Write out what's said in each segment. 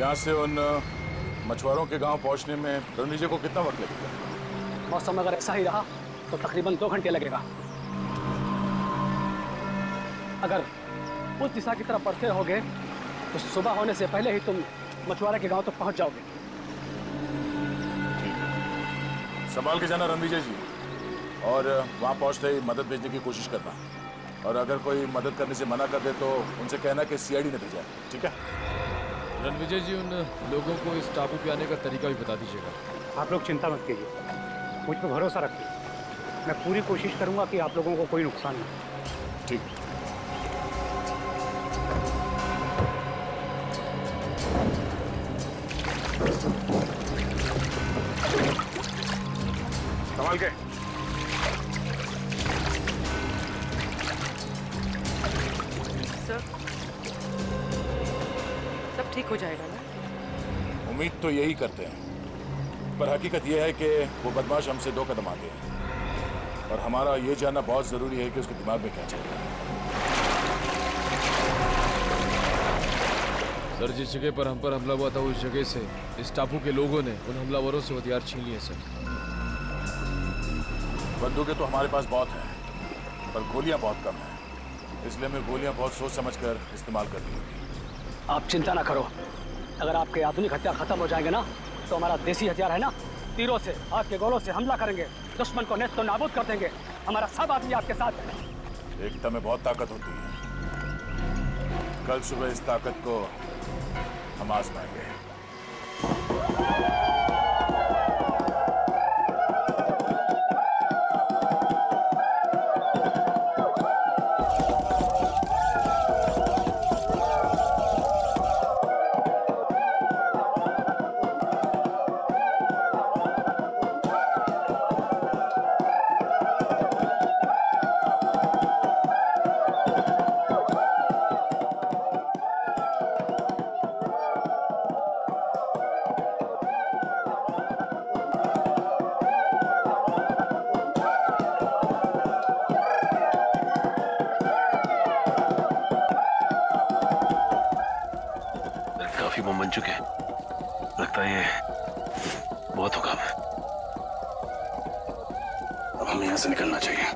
यहाँ से उन मछुआरों के गांव पहुंचने में रणवीर जी को कितना वक्त लगेगा? मौसम अगर ऐसा ही रहा तो तकरीबन 2 घंटे लगेगा। अगर उस दिशा की तरफ बढ़ते रहोगे तो सुबह होने से पहले ही तुम मछुआरे के गांव तक पहुंच जाओगे। ठीक है, संभाल के जाना रणविजय जी, और वहां पहुंचते ही मदद भेजने की कोशिश करना, और अगर कोई मदद करने से मना कर दे तो उनसे कहना कि सीआईडी ने भेजा है। ठीक है रणविजय जी, उन लोगों को इस टापू पे आने का तरीका भी बता दीजिएगा। आप लोग चिंता मत कीजिए, मुझ पर भरोसा रखिए। मैं पूरी कोशिश करूंगा कि आप लोगों को कोई नुकसान ना हो। ठीक। संभाल के। सर, सब ठीक हो जाएगा ना? उम्मीद तो यही करते हैं, पर हकीकत यह है कि वो बदमाश हमसे 2 कदम आगे है, और हमारा ये जानना बहुत जरूरी है कि उसके दिमाग में क्या चल रहा है। सर, जिस जगह पर हम पर हमला हुआ था उस जगह से इस टापू के लोगों ने उन हमलावरों से हथियार छीन लिए। सर, बंदूकें तो हमारे पास बहुत हैं, पर गोलियां बहुत कम हैं, इसलिए हमें गोलियां बहुत सोच समझकर इस्तेमाल करनी होगी। आप चिंता ना करो, अगर आपके आधुनिक हथियार खत्म हो जाएंगे ना तो हमारा देसी हथियार है ना, तीरों से, हाथ के गोलों से हमला करेंगे, दुश्मन को नेस्त नाबूद कर देंगे। हमारा सब आदमी आपके साथ है। एकता में बहुत ताकत होती है, कल सुबह इस ताकत को हम आजमाएंगे। वो बन चुके हैं, लगता है ये बहुत होगा। अब हमें यहां से निकलना चाहिए।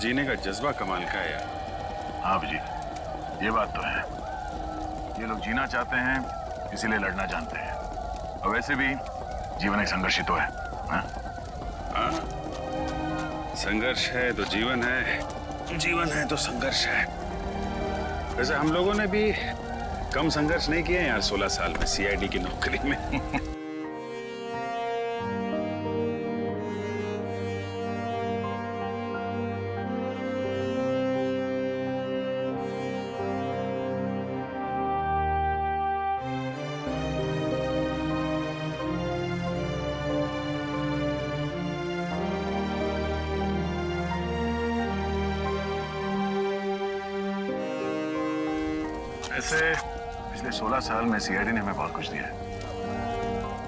जीने का जज्बा कमाल का है यार। हाँ जी, ये बात तो है। ये लोग जीना चाहते हैं, इसीलिए लड़ना जानते हैं। और वैसे भी जीवन एक संघर्ष ही तो है। हाँ? संघर्ष है तो जीवन है, जीवन है तो संघर्ष है। वैसे हम लोगों ने भी कम संघर्ष नहीं किए यार 16 साल में सीआईडी की नौकरी में। ऐसे पिछले 16 साल में सीआईडी ने हमें बहुत कुछ दिया है।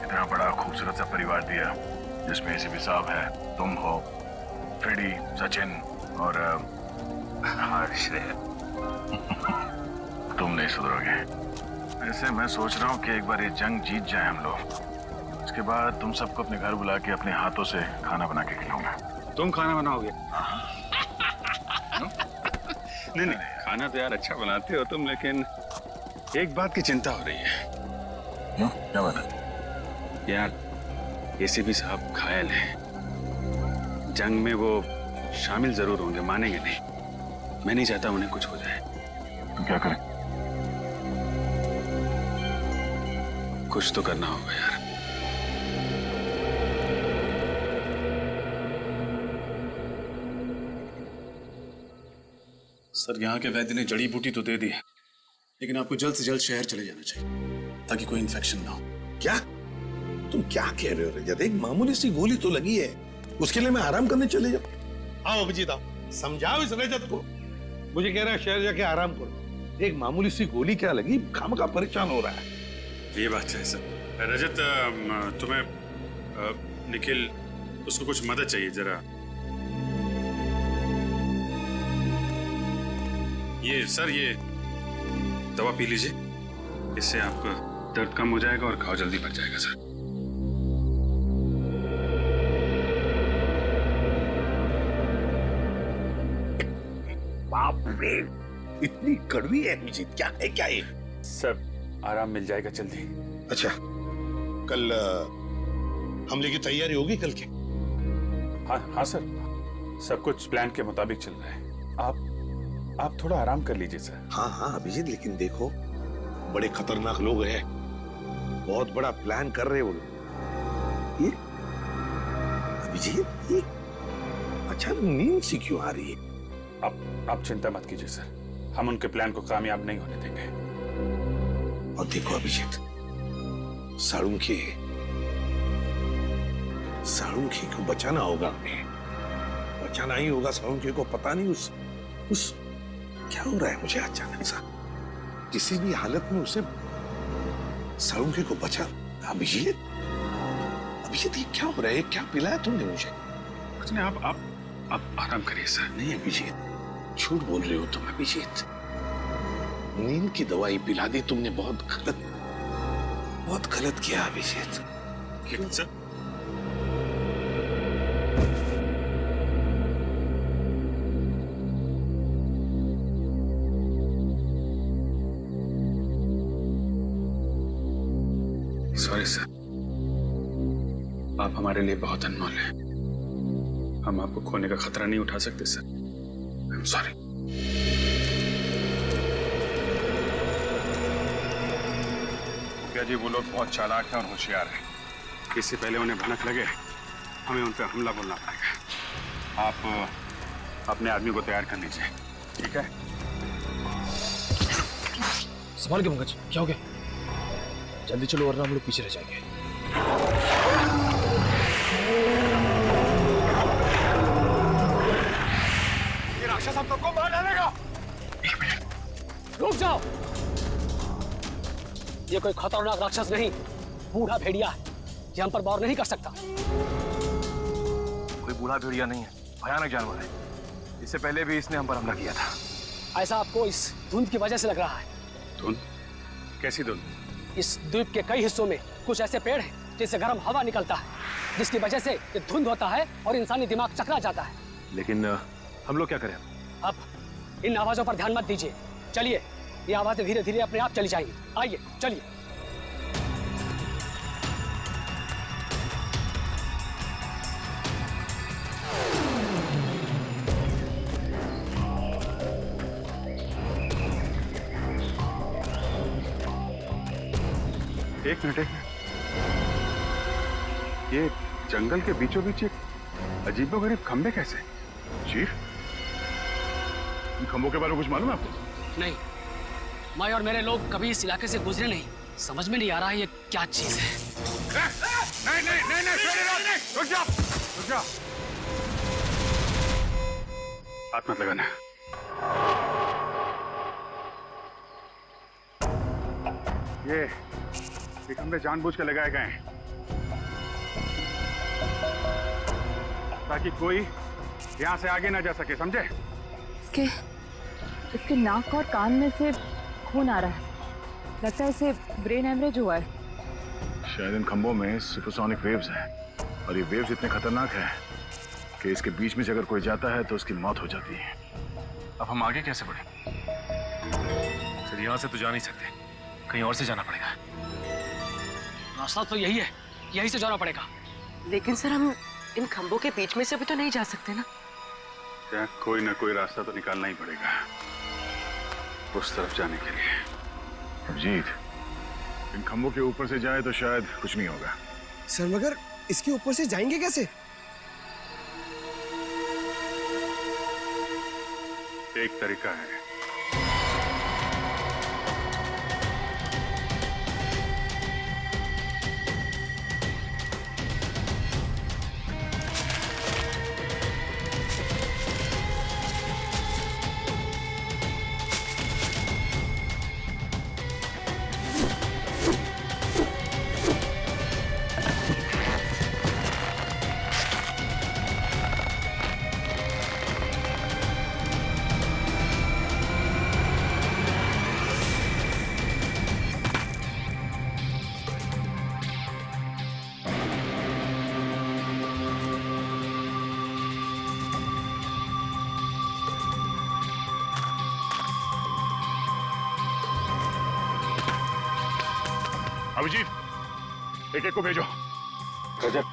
इतना बड़ा खूबसूरत सा परिवार दिया जिसमें एसीपी साहब है, तुम हो, फ्रेडी, सचिन और हर्ष है। तुम नहीं सुधरोगे। ऐसे मैं सोच रहा हूँ कि एक बार ये जंग जीत जाए हम लोग, उसके बाद तुम सबको अपने घर बुला के अपने हाथों से खाना बना के खिलाऊंगा। तुम खाना बनाओगे? नहीं नहीं, खाना तो यार अच्छा बनाते हो तुम, लेकिन एक बात की चिंता हो रही है। क्या बात है? यार एसीपी साहब घायल हैं, जंग में वो शामिल जरूर होंगे, मानेंगे नहीं। मैं नहीं चाहता उन्हें कुछ हो जाए। तो क्या करें? कुछ तो करना होगा यार। सर यहाँ के वैद्य ने जड़ी बूटी तो दे दी है, लेकिन आपको जल्द से जल्द शहर चले जाना चाहिए ताकि कोई इन्फेक्शन ना हो। क्या तुम क्या कह रहे हो रजत? एक मामूली सी गोली तो लगी है, उसके लिए मैं आराम करने चले जाऊं? आओ अभिजीत आओ, समझाओ इस रजत को। मुझे कह रहा है शहर जाके आराम करो। एक मामूली सी गोली क्या लगी, खामखा परेशान हो रहा है। ये बात है सर। रजत तुम्हें निखिल उसको कुछ मदद चाहिए जरा। ये सर ये दवा पी लीजिए, इससे आपका दर्द कम हो जाएगा और घाव जल्दी भर जाएगा सर। बाप रे, इतनी कड़वी है अभिजीत, क्या है क्या ये? सर आराम मिल जाएगा जल्दी। अच्छा, कल हमले की तैयारी होगी कल के? हाँ सर, सब कुछ प्लान के मुताबिक चल रहा है। आप थोड़ा आराम कर लीजिए सर। हाँ अभिजीत, लेकिन देखो बड़े खतरनाक लोग हैं, बहुत बड़ा प्लान कर रहे हैं वो लोग। ये अभिजीत, ये अचानक नींद सी क्यों आ रही है? आप चिंता मत कीजिए सर, हम उनके प्लान को कामयाब नहीं होने देंगे। और देखो अभिजीत, साळुंखे को बचाना होगा हमें, बचाना ही होगा साळुंखे को। पता नहीं उस क्या हो रहा है मुझे अचानक सा, किसी भी हालत में उसे साळुंखे को बचा। अभिजीत ये क्या हो रहा है? क्या पिलाया तुमने मुझे? कुछ नहीं, आप आराम करिए सर। नहीं अभिजीत, झूठ बोल रहे हो तुम अभिजीत। नींद की दवाई पिला दी तुमने, बहुत गलत किया अभिजीत। लेकिन सर सॉरी सर, आप हमारे लिए बहुत अनमोल हैं। हम आपको खोने का खतरा नहीं उठा सकते सर। I am sorry. मुखिया जी, वो लोग बहुत चालाक हैं और होशियार हैं। इससे पहले उन्हें भनक लगे, हमें उन पर हमला बोलना पड़ेगा। आप अपने आदमी को तैयार कर लीजिए, ठीक है? संभाल के पंकज, क्या हो गया? जल्दी चलो वरना हम लोग पीछे रह जाएंगे। ये राक्षस हम सबको मार डालेगा। रुक जाओ, ये कोई खतरनाक राक्षस नहीं, बूढ़ा भेड़िया है। ये हम पर वार नहीं कर सकता। कोई बूढ़ा भेड़िया नहीं है, भयानक जानवर है। इससे पहले भी इसने हम पर हमला किया था। ऐसा आपको इस धुंध की वजह से लग रहा है। धुंध? कैसी धुंध? इस द्वीप के कई हिस्सों में कुछ ऐसे पेड़ हैं जिससे गर्म हवा निकलता है, जिसकी वजह से ये धुंध होता है और इंसानी दिमाग चकरा जाता है। लेकिन हम लोग क्या करें? अब इन आवाजों पर ध्यान मत दीजिए, चलिए। ये आवाजें धीरे धीरे अपने आप चली जाएंगी। आइए चलिए। एक मिनट। ये जंगल के बीचों बीच एक अजीबोगरीब खंबे कैसे? चीफ, इन खंबों के बारे में कुछ मालूम है आपको? नहीं, मैं और मेरे लोग कभी इस इलाके से गुजरे नहीं, समझ में नहीं आ रहा है ये क्या चीज है। नहीं, रुक जा। हाथ मत लगाना। ये खंबे जानबूझ के लगाए गए हैं ताकि कोई यहाँ से आगे ना जा सके, समझे? इसके नाक और कान में से खून आ रहा है, लगता है इसे ब्रेन हेमरेज हुआ है। शायद इन खंभों में सुपरसोनिक वेव्स हैं और ये वेव्स इतने खतरनाक हैं कि इसके बीच में से अगर कोई जाता है तो उसकी मौत हो जाती है। अब हम आगे कैसे बढ़े? सर यहाँ से तो जा नहीं सकते, कहीं और से जाना पड़ेगा। रास्ता तो यही है, यहीं से जाना पड़ेगा। लेकिन सर हम इन खंभों के बीच में से भी तो नहीं जा सकते ना। क्या कोई ना कोई रास्ता तो निकालना ही पड़ेगा उस तरफ जाने के लिए। अभिजीत, इन खंभों के ऊपर से जाए तो शायद कुछ नहीं होगा। सर मगर इसके ऊपर से जाएंगे कैसे? एक तरीका है। अभिजीत, एक को भेजो। रजत,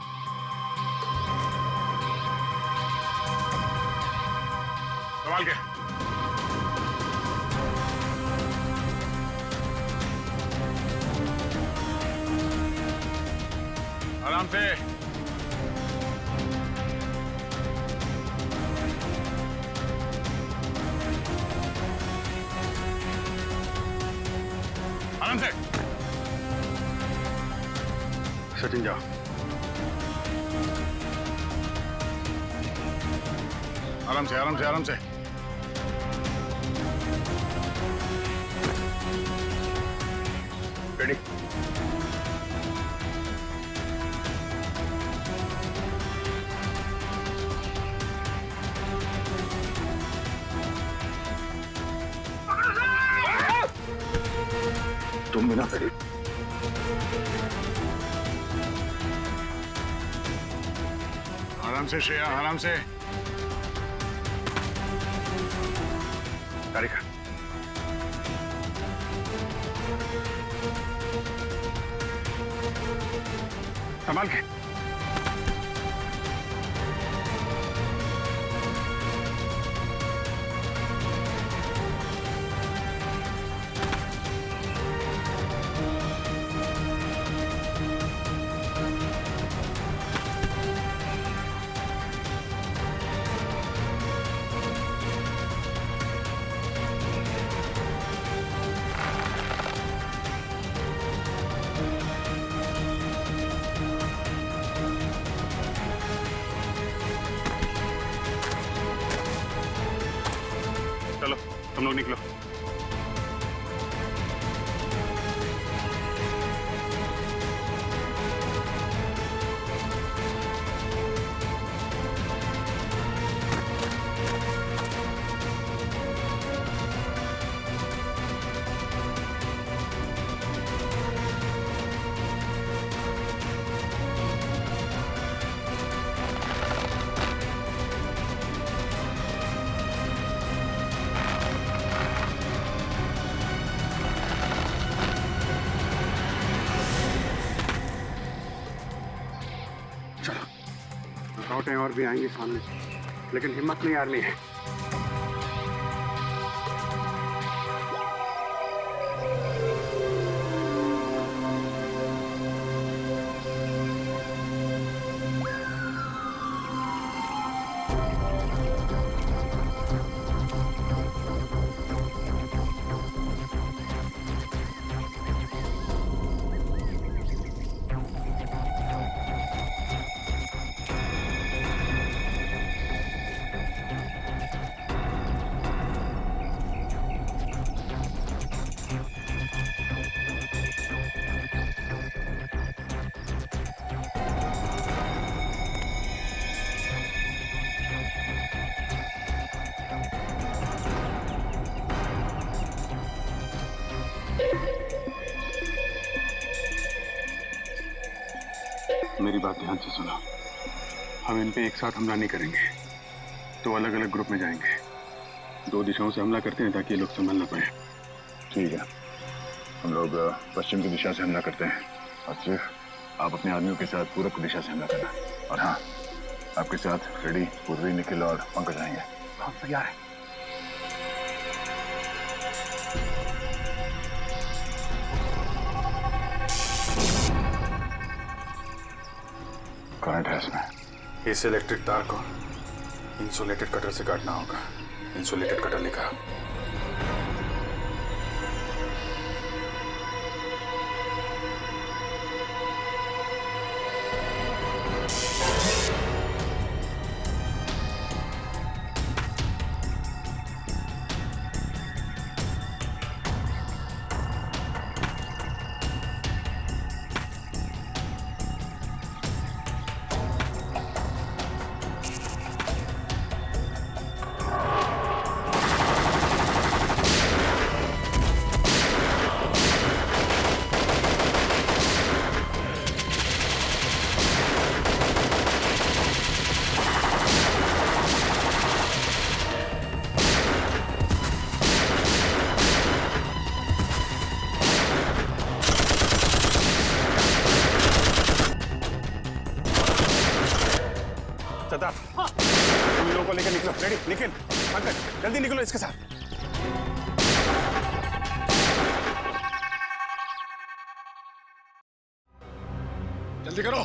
संभाल के। आराम से। आराम से। सचिन जाओ। आराम से, आराम से, आराम से। रेडी। तुम बिना रेडी। आराम से श्रेया, आराम से। तारिका, संभाल के। चलो, तुम लोग निकलो। रुकावटें और भी आएंगी सामने, लेकिन हिम्मत नहीं हारनी है। मेरी बात ध्यान से सुनो। हम इन पे एक साथ हमला नहीं करेंगे, तो अलग अलग ग्रुप में जाएंगे। 2 दिशाओं से हमला करते हैं ताकि ये लोग संभल ना पाए। ठीक है, हम लोग पश्चिम की दिशा से हमला करते हैं और सिर्फ आप अपने आदमियों के साथ पूरब की दिशा से हमला करना। और हाँ, आपके साथ फ्रेडी, पूर्वी, निखिल और पंकज आएंगे। हम तैयार हैं। करंट है इसमें। इस इलेक्ट्रिक तार को इंसुलेटेड कटर से काटना होगा। इंसुलेटेड कटर लिखा। सरदार, इन लोगों को लेकर निकलो। रेडी, निखिल, पंकज, जल्दी निकलो इसके साथ। जल्दी करो,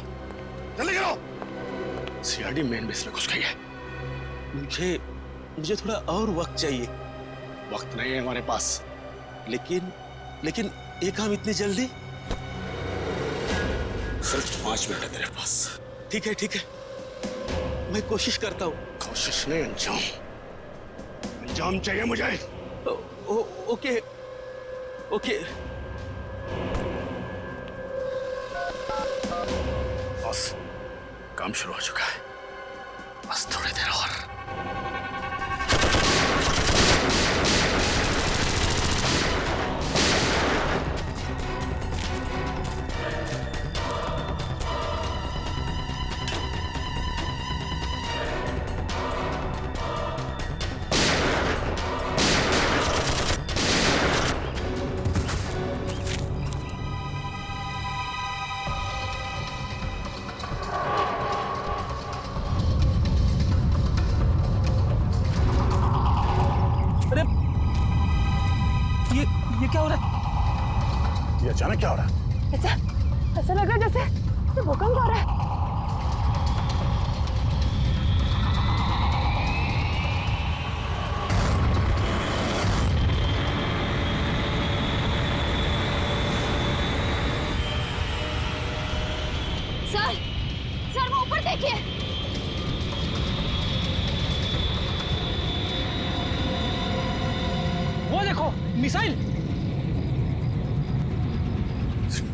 जल्दी करो। सीआरडी मेन बेस में घुस गई है। मुझे थोड़ा और वक्त चाहिए। वक्त नहीं है हमारे पास, लेकिन ये काम इतनी जल्दी? सिर्फ 5 मिनट है तेरे पास। ठीक है, मैं कोशिश करता हूँ। कोशिश नहीं, अंजाम चाहिए मुझे। ओके। बस काम शुरू हो चुका है, बस थोड़ी देर और। ये क्या हो रहा है? ये अचानक क्या हो रहा है? ऐसा लग रहा है जैसे भूकंप हो रहा है। सर वो ऊपर देखिए। वो देखो, मिसाइल।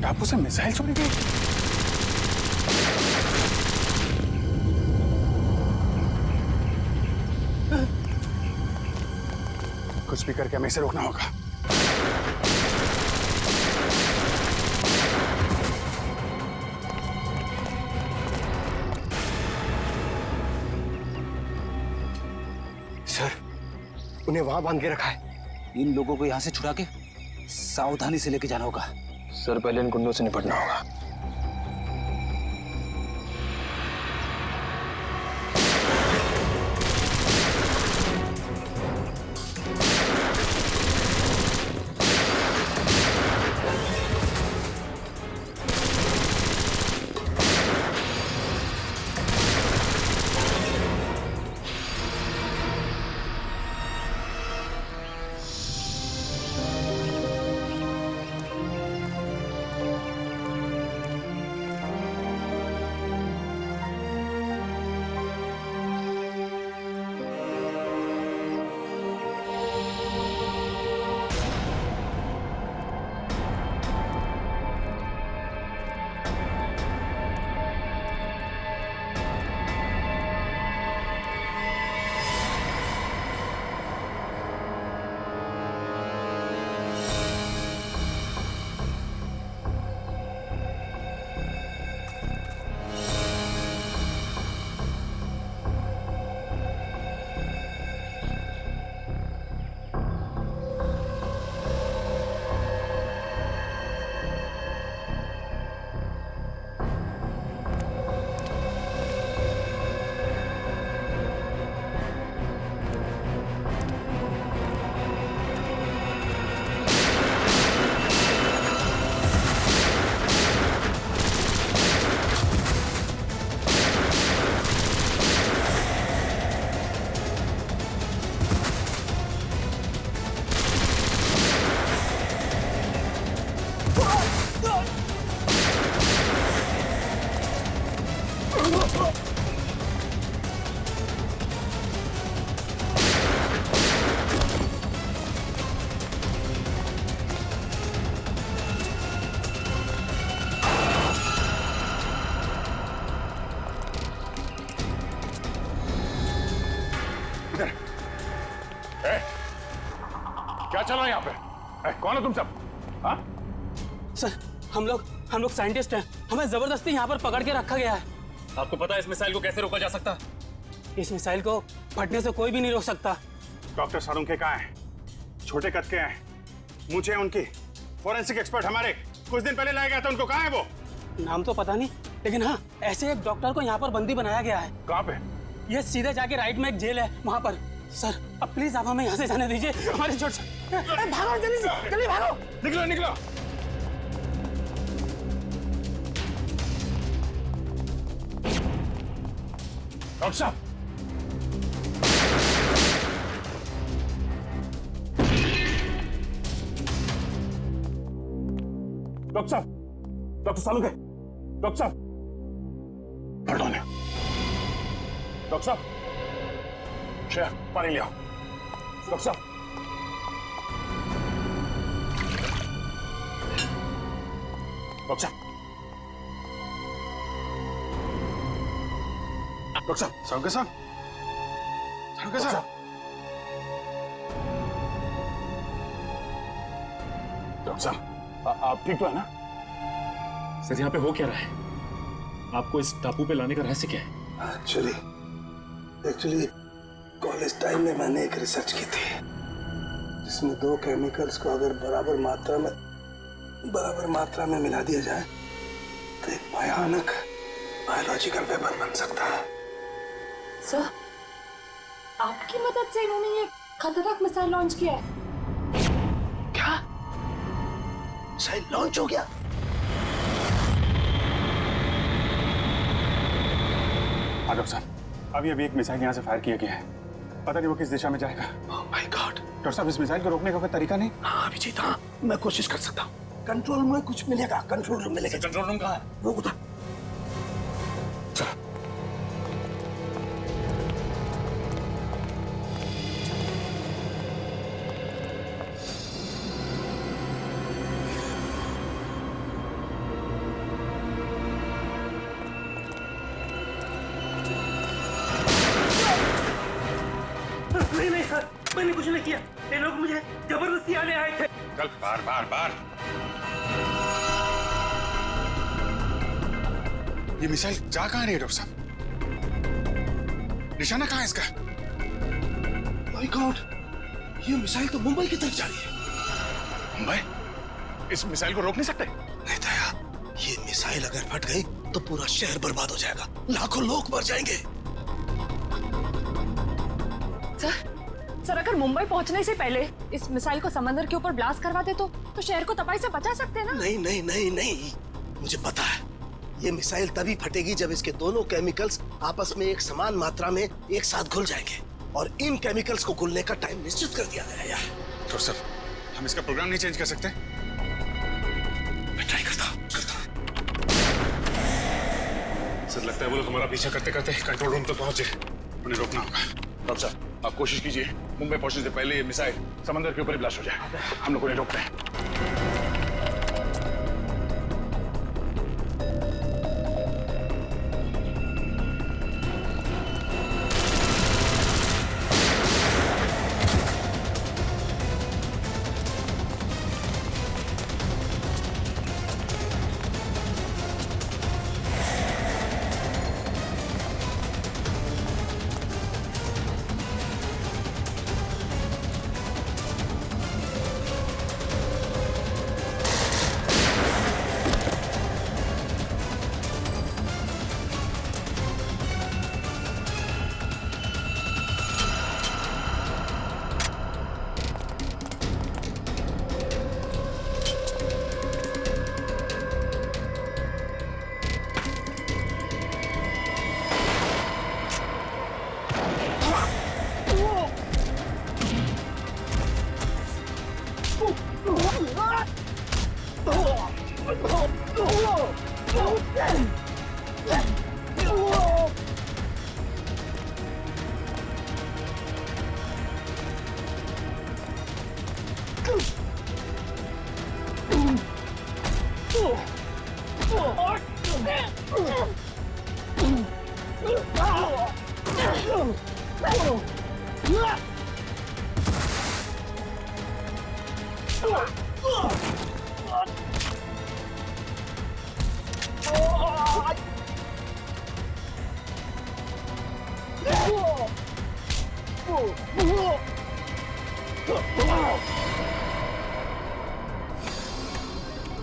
टापू से मिसाइल छोड़ी गई। कुछ भी करके हमें इसे रोकना होगा। सर, उन्हें वहां बांध के रखा है। इन लोगों को यहाँ से छुड़ा के सावधानी से लेके जाना होगा। सर, पहले इन गुंडों से निपटना होगा। इधर क्या चल रहा है यहाँ पे? कौन हो तुम सब? हाँ? सर हम लोग साइंटिस्ट हैं, हमें जबरदस्ती यहाँ पर पकड़ के रखा गया है। आपको पता है इस मिसाइल को कैसे रोका जा सकता? इस मिसाइल को फटने से कोई भी नहीं रोक सकता। डॉक्टर सारुंखे कहाँ हैं? छोटे कद के हैं, मुझे उनकी फोरेंसिक एक्सपर्ट हमारे कुछ दिन पहले लाया गया था, उनको कहाँ है वो? नाम तो पता नहीं, लेकिन हाँ ऐसे एक डॉक्टर को यहाँ पर बंदी बनाया गया है। कहाँ पे? ये सीधे जाके राइट में एक जेल है वहाँ पर। सर अब प्लीज आप हमें यहाँ से जाने दीजिए, हमारी चोट से। भागो जल्दी से, जल्दी भागो। निकलो निकलो। डॉक्टर साहब, डॉक्टर साहब, डॉक्टर सालुंखे, डॉक्टर साहब, पढ़ो ने। डॉक्टर साहब, श्रेया पानी ले आओ। डॉक्टर साहब, डॉक्टर साहब, डॉक्टर साहब, सारुंखे साहब, सारुंखे साहब, डॉक्टर साहब, आप ठीक तो है ना? सर यहाँ पे हो क्या रहा है? आपको इस टापू पे लाने का रहस्य क्या है? एक्चुअली कॉलेज टाइम में मैंने एक रिसर्च की थी जिसमें दो केमिकल्स को अगर बराबर मात्रा में मिला दिया जाए तो एक भयानक बायोलॉजिकल वेपन बन सकता है। सर आपकी मदद से इन्होंने ये खतरनाक मिसाइल लॉन्च किया है। क्या मिसाइल लॉन्च हो गया? हाँ डॉक्टर साहब, अभी एक मिसाइल यहाँ से फायर किया गया है, पता नहीं वो किस दिशा में जाएगा। Oh my God. डॉक्टर साहब, इस मिसाइल को रोकने का कोई तरीका नहीं? हाँ अभिजीत, हाँ मैं कोशिश कर सकता हूँ। कंट्रोल में कुछ मिलेगा, कंट्रोल रूम मिलेगा। कंट्रोल रूम कहाँ है? वो उधर। नहीं सर, मैंने कुछ नहीं किया, ये लोग मुझे जबरदस्ती आने आए थे। चल बार। ये मिसाइल जा कहाँ रही है डॉक्टर साहब? निशाना कहाँ है इसका? माय गॉड, ये मिसाइल तो मुंबई की तरफ जा रही है। मुंबई? इस मिसाइल को रोक नहीं सकते? नहीं दया, ये मिसाइल अगर फट गई तो पूरा शहर बर्बाद हो जाएगा, लाखों लोग मर जाएंगे। सर अगर मुंबई पहुंचने से पहले इस मिसाइल को समंदर के ऊपर ब्लास्ट करवा दे तो शहर को तबाही से बचा सकते हैं ना? नहीं, मुझे पता है ये मिसाइल तभी फटेगी जब इसके दोनों केमिकल्स आपस में एक समान मात्रा में एक साथ घुल जाएंगे, और इन केमिकल्स को घुलने का टाइम निश्चित कर दिया गया है। डॉक्टर साहब, हम इसका प्रोग्राम नहीं चेंज कर सकते? मैं ट्राई करता हूँ। सर लगता है वो लोग हमारा पीछा करते करते कंट्रोल रूम तक पहुंचे, उन्हें रोकना होगा। डॉक्टर साहब, आप कोशिश कीजिए मुंबई पहुंचने से पहले ये मिसाइल समंदर के ऊपर ही ब्लास्ट हो जाए। हम लोग उन्हें रोकते हैं।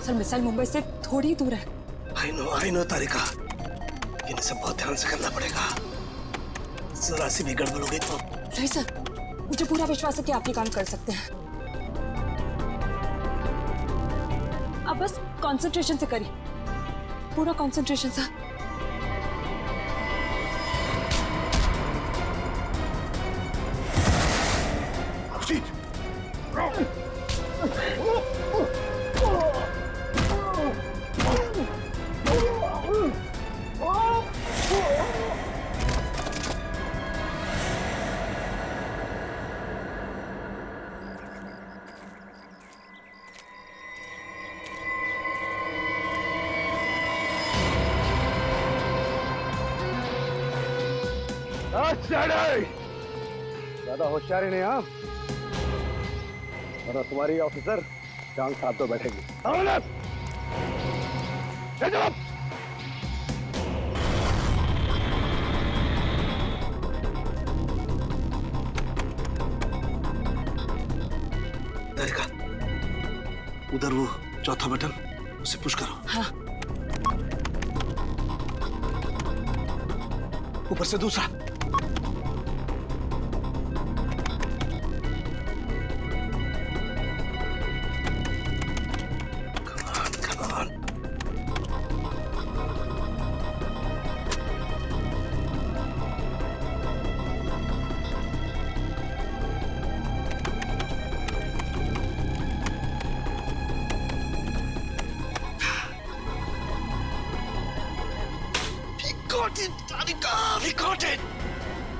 सर मिसाइल मुंबई से थोड़ी दूर है। आई नो तारिका, लेकिन इसे बहुत ध्यान से करना पड़ेगा। जरा सी भी गड़बड़ हो गई तो। नहीं सर, मुझे पूरा विश्वास है कि आप ये काम कर सकते हैं। आप बस कंसंट्रेशन से करिए, पूरा कंसंट्रेशन सर। ज्यादा होशियारी नहीं हाँ, और तुम्हारी ऑफिसर जान साहब तो बैठेगी। तारिका, उधर वो चौथा बटन, उसे पुश करो। हाँ। ऊपर से दूसरा।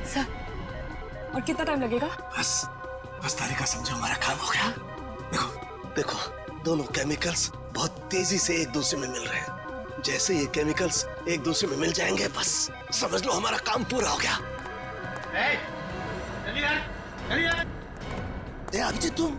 सर, और कितना टाइम लगेगा? बस तारिका, समझो हमारा काम हो गया। देखो, दोनों केमिकल्स बहुत तेजी से एक दूसरे में मिल रहे हैं। जैसे ये केमिकल्स एक दूसरे में मिल जाएंगे, बस समझ लो हमारा काम पूरा हो गया। अभिजीत, तुम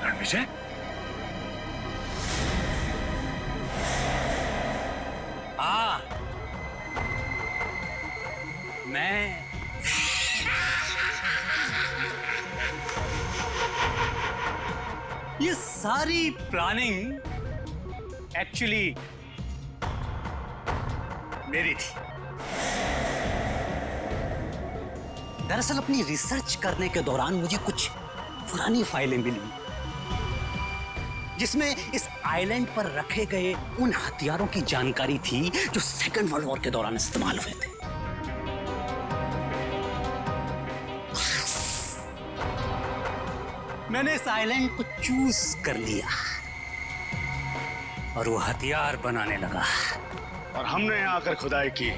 रणविजय, हाँ, मैं ये सारी प्लानिंग एक्चुअली मेरी थी। दरअसल अपनी रिसर्च करने के दौरान मुझे कुछ पुरानी फाइलें मिली जिसमें इस आइलैंड पर रखे गए उन हथियारों की जानकारी थी जो सेकंड वर्ल्ड वॉर के दौरान इस्तेमाल हुए थे। मैंने इस आइलैंड को चूज कर लिया और वो हथियार बनाने लगा। और हमने यहाँ आकर खुदाई की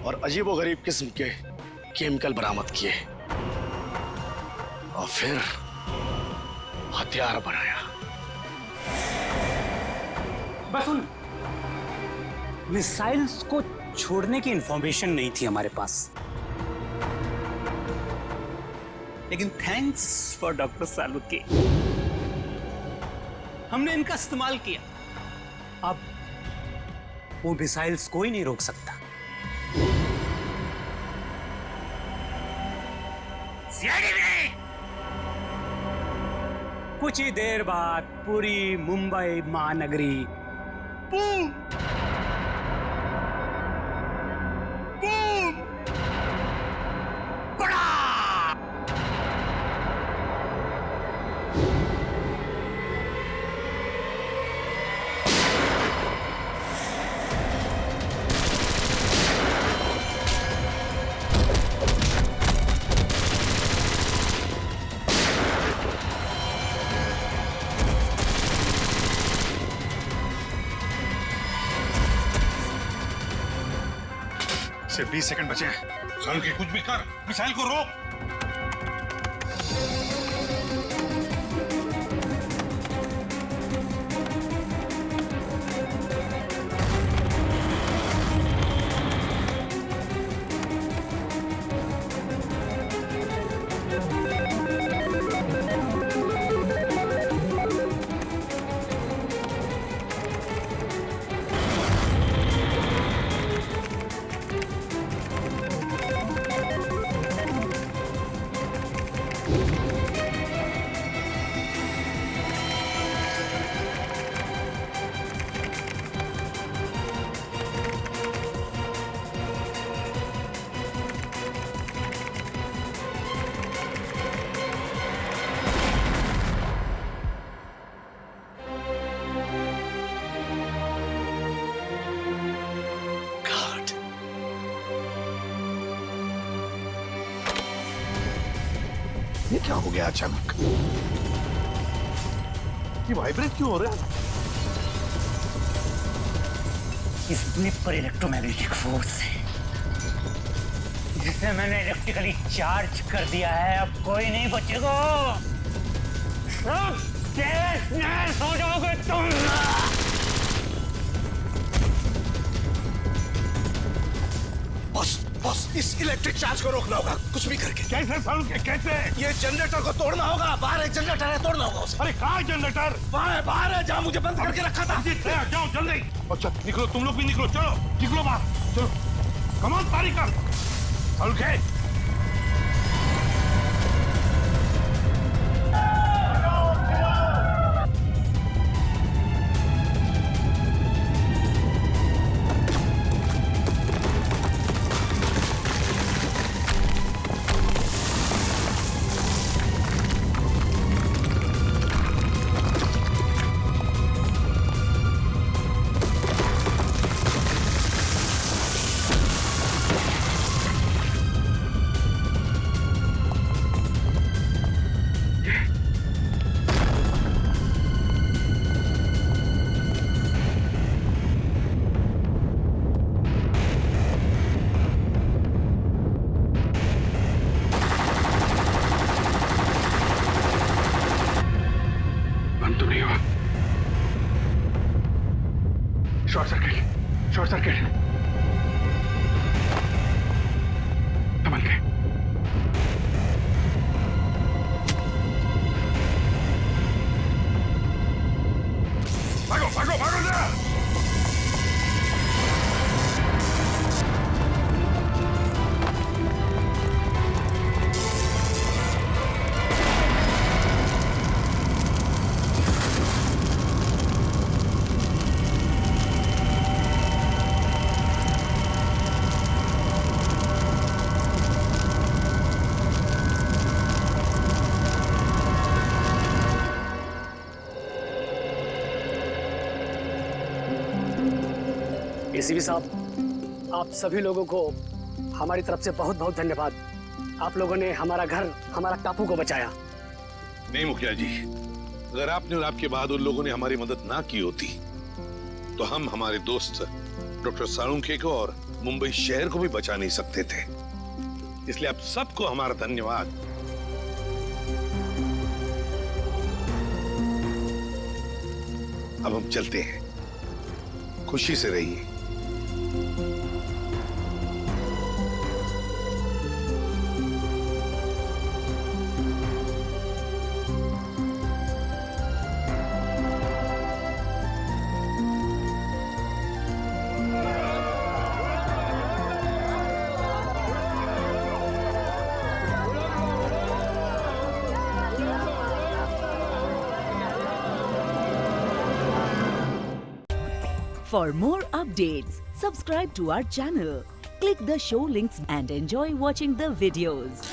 और अजीबोगरीब किस्म के केमिकल बरामद किए और फिर हथियार बनाया। बस उन मिसाइल्स को छोड़ने की इंफॉर्मेशन नहीं थी हमारे पास, लेकिन थैंक्स फॉर डॉक्टर सालुके, हमने इनका इस्तेमाल किया। अब वो मिसाइल्स कोई नहीं रोक सकता। कुछ ही देर बाद पूरी मुंबई महानगरी बूम बूम बड़ा सिर्फ 20 सेकंड बचे हैं। सालुंखे कुछ भी कर, मिसाइल को रोक। ये क्या हो गया अचानक? ये वाइब्रेट क्यों हो रहा है? इस ब्लिप पर इलेक्ट्रोमैग्नेटिक फोर्स है जिसे मैंने इलेक्ट्रिकली चार्ज कर दिया है। अब कोई नहीं बचेगा, सब तहस-नहस हो जाओगे तुम। बॉस, इस इलेक्ट्रिक चार्ज को रोकना होगा कुछ भी करके। कैसे सालुंखे, कैसे? ये जनरेटर को तोड़ना होगा। बाहर एक जनरेटर है, तोड़ना होगा उसे। अरे कहाँ है जनरेटर? बाहर है, जहाँ मुझे बंद करके रखा था। जाओ जल्दी। अच्छा निकलो, तुम लोग भी निकलो, चलो निकलो बाहर, चलो। कमान पारी कर सालुंखे। शॉर्ट सर्किट संभल के। भागो भागो भागो जरा। एसीपी साहब, आप सभी लोगों को हमारी तरफ से बहुत बहुत धन्यवाद। आप लोगों ने हमारा घर, हमारा टापू को बचाया। नहीं मुखिया जी, अगर आपने और आपके बहादुर लोगों ने हमारी मदद ना की होती तो हम हमारे दोस्त डॉक्टर सालुंखे को और मुंबई शहर को भी बचा नहीं सकते थे। इसलिए आप सबको हमारा धन्यवाद। अब हम चलते हैं, खुशी से रहिए। For more updates, subscribe to our channel, click the show links and enjoy watching the videos.